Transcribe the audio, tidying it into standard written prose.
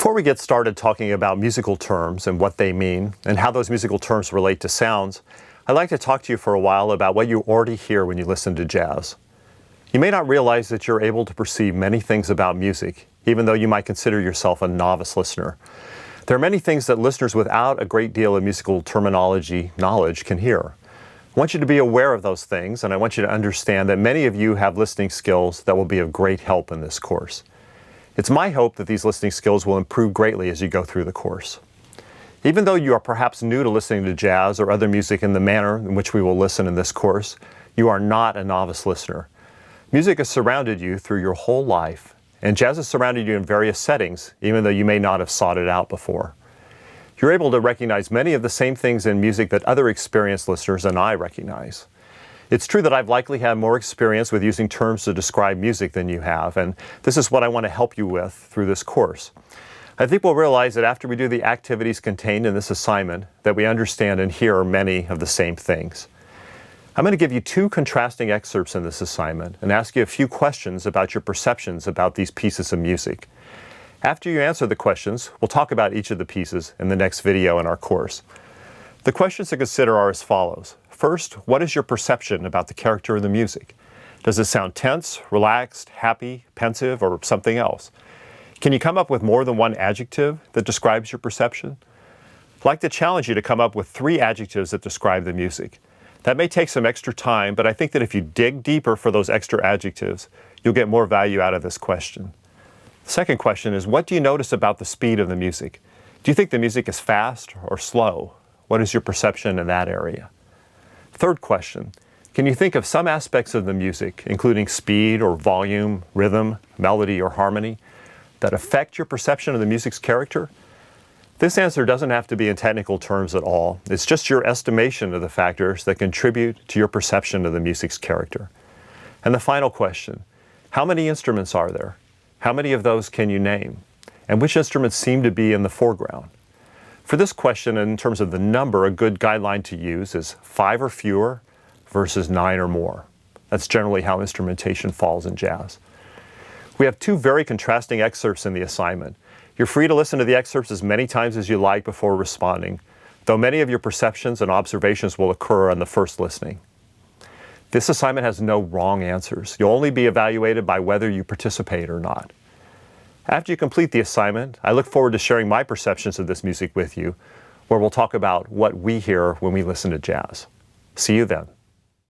Before we get started talking about musical terms and what they mean and how those musical terms relate to sounds, I'd like to talk to you for a while about what you already hear when you listen to jazz. You may not realize that you're able to perceive many things about music, even though you might consider yourself a novice listener. There are many things that listeners without a great deal of musical terminology knowledge can hear. I want you to be aware of those things, and I want you to understand that many of you have listening skills that will be of great help in this course. It's my hope that these listening skills will improve greatly as you go through the course. Even though you are perhaps new to listening to jazz or other music in the manner in which we will listen in this course, you are not a novice listener. Music has surrounded you through your whole life, and jazz has surrounded you in various settings, even though you may not have sought it out before. You're able to recognize many of the same things in music that other experienced listeners and I recognize. It's true that I've likely had more experience with using terms to describe music than you have, and this is what I want to help you with through this course. I think we'll realize that after we do the activities contained in this assignment, that we understand and hear many of the same things. I'm going to give you two contrasting excerpts in this assignment and ask you a few questions about your perceptions about these pieces of music. After you answer the questions, we'll talk about each of the pieces in the next video in our course. The questions to consider are as follows. First, what is your perception about the character of the music? Does it sound tense, relaxed, happy, pensive, or something else? Can you come up with more than one adjective that describes your perception? I'd like to challenge you to come up with 3 adjectives that describe the music. That may take some extra time, but I think that if you dig deeper for those extra adjectives, you'll get more value out of this question. The second question is, what do you notice about the speed of the music? Do you think the music is fast or slow? What is your perception in that area? Third question, can you think of some aspects of the music, including speed or volume, rhythm, melody, or harmony, that affect your perception of the music's character? This answer doesn't have to be in technical terms at all. It's just your estimation of the factors that contribute to your perception of the music's character. And the final question, how many instruments are there? How many of those can you name? And which instruments seem to be in the foreground? For this question, in terms of the number, a good guideline to use is 5 or fewer versus 9 or more. That's generally how instrumentation falls in jazz. We have 2 very contrasting excerpts in the assignment. You're free to listen to the excerpts as many times as you like before responding, though many of your perceptions and observations will occur on the first listening. This assignment has no wrong answers. You'll only be evaluated by whether you participate or not. After you complete the assignment, I look forward to sharing my perceptions of this music with you, where we'll talk about what we hear when we listen to jazz. See you then.